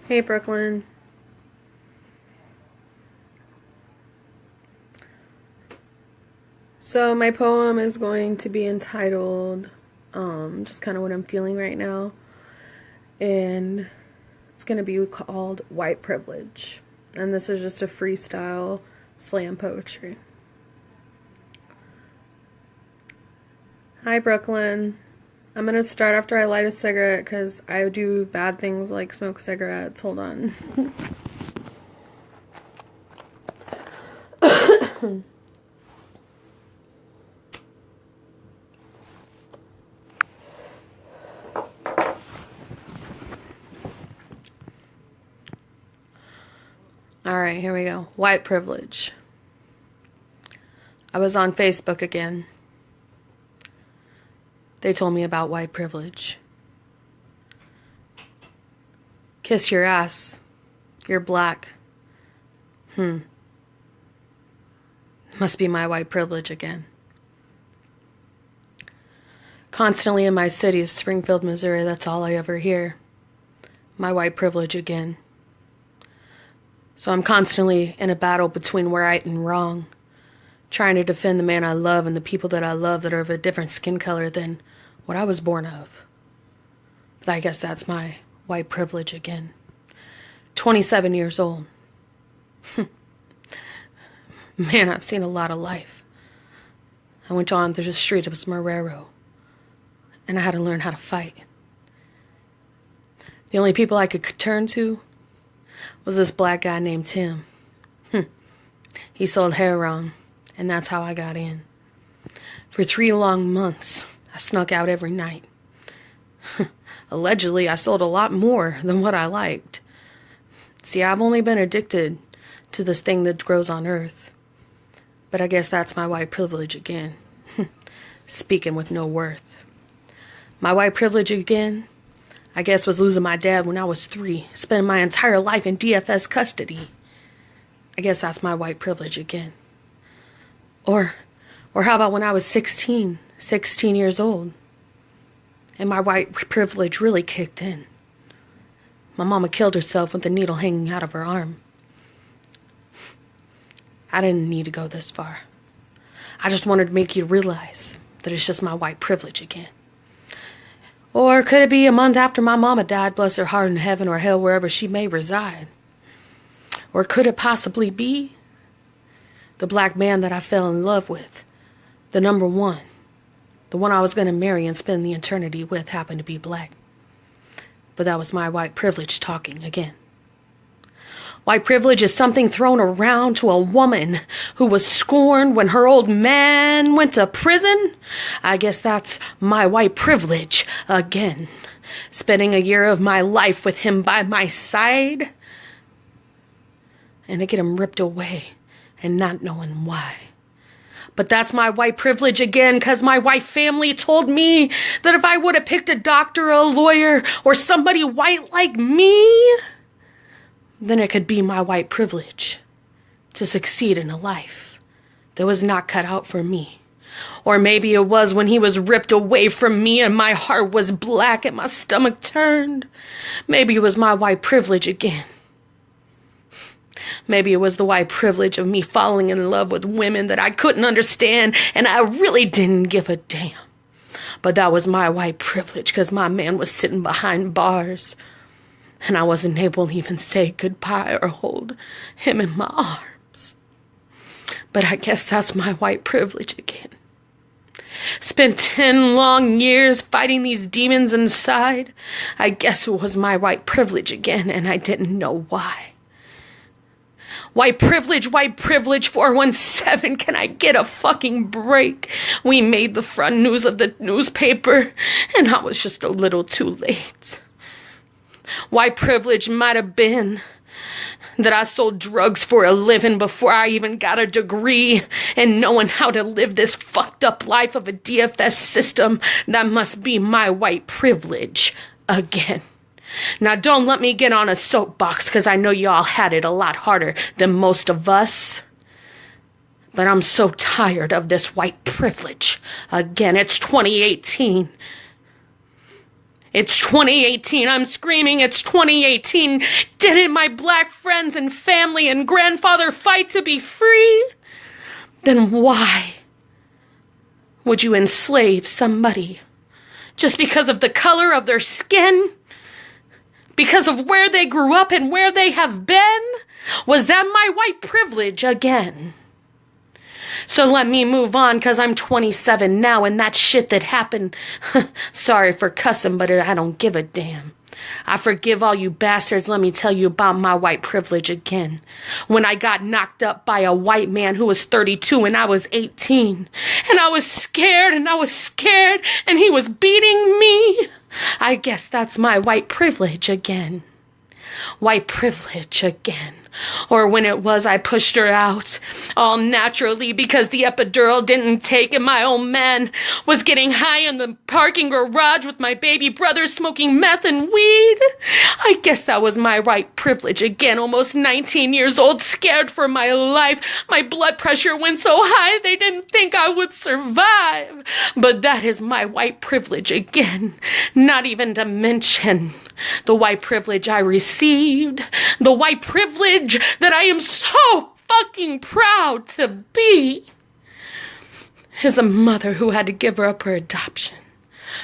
Hey, Brooklyn. So, my poem is going to be entitled, just kind of what I'm feeling right now. And it's going to be called White Privilege. And this is just a freestyle slam poetry. Hi, Brooklyn. I'm going to start after I light a cigarette because I do bad things like smoke cigarettes. Hold on. Alright, here we go. White privilege. I was on Facebook again. They told me about white privilege. Kiss your ass. You're black. Must be my white privilege again. Constantly in my city, Springfield, Missouri, that's all I ever hear. My white privilege again. So I'm constantly in a battle between right and wrong, trying to defend the man I love and the people that I love that are of a different skin color than what I was born of. But I guess that's my white privilege again. 27 years old. Man, I've seen a lot of life. I went on through the street of Marrero, and I had to learn how to fight. The only people I could turn to was this black guy named Tim. He sold heroin, and that's how I got in. For 3 long months, I snuck out every night. Allegedly, I sold a lot more than what I liked. See, I've only been addicted to this thing that grows on earth. But I guess that's my white privilege again. Speaking with no worth. My white privilege again, I guess, was losing my dad when I was 3, spending my entire life in DFS custody. I guess that's my white privilege again. Or how about when I was 16 years old, and my white privilege really kicked in. My mama killed herself with a needle hanging out of her arm. I didn't need to go this far. I just wanted to make you realize that it's just my white privilege again. Or could it be a month after my mama died, bless her heart, in heaven or hell, wherever she may reside? Or could it possibly be the black man that I fell in love with, the number one, the one I was going to marry and spend the eternity with, happened to be black? But that was my white privilege talking again. White privilege is something thrown around to a woman who was scorned when her old man went to prison. I guess that's my white privilege again. Spending a year of my life with him by my side, and to get him ripped away and not knowing why. But that's my white privilege again, because my white family told me that if I would have picked a doctor, a lawyer, or somebody white like me, then it could be my white privilege to succeed in a life that was not cut out for me. Or maybe it was when he was ripped away from me and my heart was black and my stomach turned. Maybe it was my white privilege again. Maybe it was the white privilege of me falling in love with women that I couldn't understand and I really didn't give a damn. But that was my white privilege because my man was sitting behind bars. And I wasn't able to even say goodbye or hold him in my arms. But I guess that's my white privilege again. Spent 10 long years fighting these demons inside. I guess it was my white privilege again, and I didn't know why. White privilege, 417, can I get a fucking break? We made the front news of the newspaper, and I was just a little too late. White privilege might have been that I sold drugs for a living before I even got a degree, and knowing how to live this fucked up life of a DFS system, that must be my white privilege again. Now don't let me get on a soapbox, because I know y'all had it a lot harder than most of us. But I'm so tired of this white privilege again. It's 2018. It's 2018. I'm screaming, it's 2018. Didn't my black friends and family and grandfather fight to be free? Then why would you enslave somebody just because of the color of their skin? Because of where they grew up and where they have been? Was that my white privilege again? So let me move on, because I'm 27 now, and that shit that happened, sorry for cussing, but I don't give a damn. I forgive all you bastards. Let me tell you about my white privilege again. When I got knocked up by a white man who was 32 and I was 18, and I was scared, and he was beating me. I guess that's my white privilege again. White privilege again. Or when it was I pushed her out, all naturally because the epidural didn't take and my old man was getting high in the parking garage with my baby brother smoking meth and weed. I guess that was my white privilege again, almost 19 years old, scared for my life. My blood pressure went so high they didn't think I would survive. But that is my white privilege again, not even to mention the white privilege I received, the white privilege that I am so fucking proud to be, is a mother who had to give her up her adoption,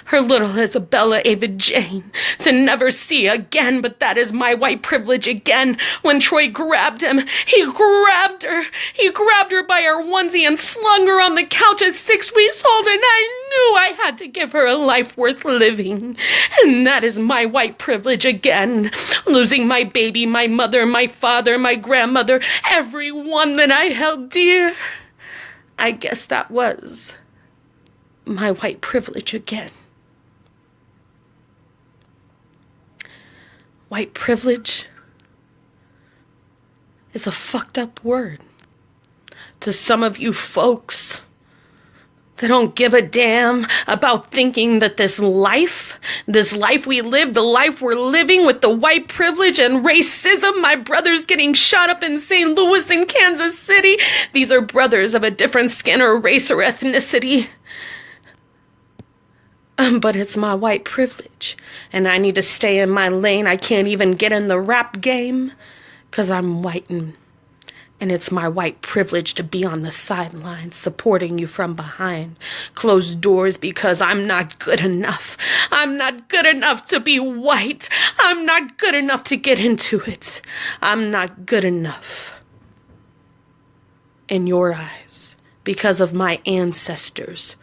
her little Isabella Ava Jane, to never see again. But that is my white privilege again. When Troy grabbed him, he grabbed her by her onesie and slung her on the couch at 6 weeks old, and I knew I had to give her a life worth living. And that is my white privilege again. Losing my baby, my mother, my father, my grandmother, everyone that I held dear. I guess that was my white privilege again. White privilege is a fucked up word to some of you folks that don't give a damn about thinking that this life we live, the life we're living with the white privilege and racism, my brothers getting shot up in St. Louis and Kansas City, these are brothers of a different skin or race or ethnicity. But it's my white privilege, and I need to stay in my lane. I can't even get in the rap game because I'm white, and it's my white privilege to be on the sidelines supporting you from behind closed doors because I'm not good enough. I'm not good enough to be white. I'm not good enough to get into it. I'm not good enough in your eyes because of my ancestors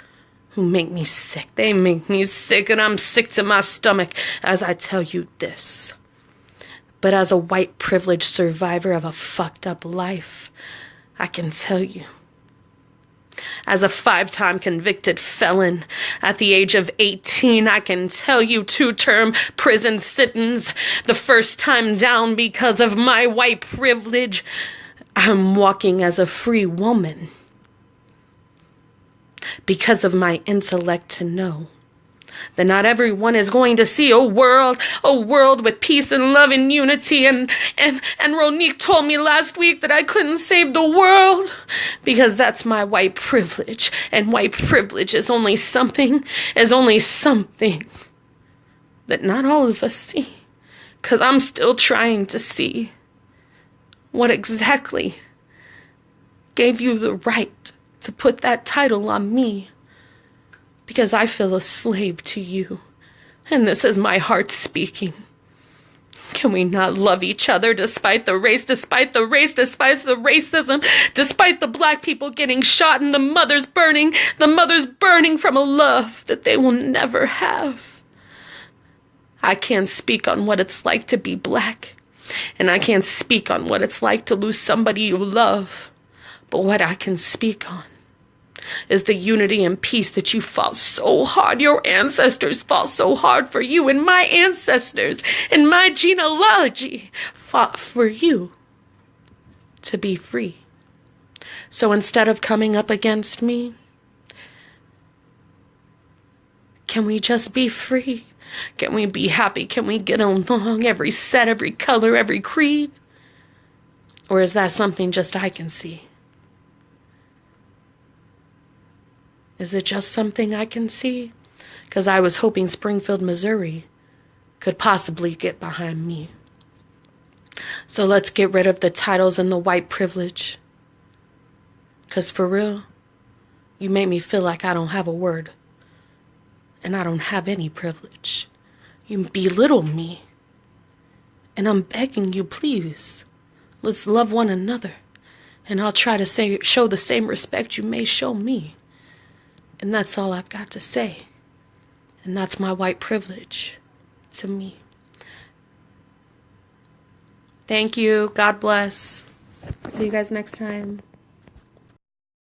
who make me sick. They make me sick, and I'm sick to my stomach as I tell you this. But as a white privileged survivor of a fucked up life, I can tell you, as a 5-time convicted felon at the age of 18, I can tell you 2-term prison sentence, the first time down because of my white privilege, I'm walking as a free woman. Because of my intellect to know that not everyone is going to see a world with peace and love and unity. And Ronique told me last week that I couldn't save the world because that's my white privilege. And white privilege is only something that not all of us see. Because I'm still trying to see what exactly gave you the right to put that title on me, because I feel a slave to you, and this is my heart speaking. Can we not love each other despite the race, despite the racism, despite the black people getting shot and the mothers burning from a love that they will never have? I can't speak on what it's like to be black, and I can't speak on what it's like to lose somebody you love, but what I can speak on is the unity and peace that you fought so hard. Your ancestors fought so hard for you, and my ancestors and my genealogy fought for you to be free. So instead of coming up against me, can we just be free? Can we be happy? Can we get along? Every set, every color, every creed? Or is that something just I can see? Is it just something I can see? Because I was hoping Springfield, Missouri could possibly get behind me. So let's get rid of the titles and the white privilege. 'Cause for real, you make me feel like I don't have a word. And I don't have any privilege. You belittle me. And I'm begging you, please, let's love one another. And I'll try to show the same respect you may show me. And that's all I've got to say. And that's my white privilege to me. Thank you. God bless. See you guys next time.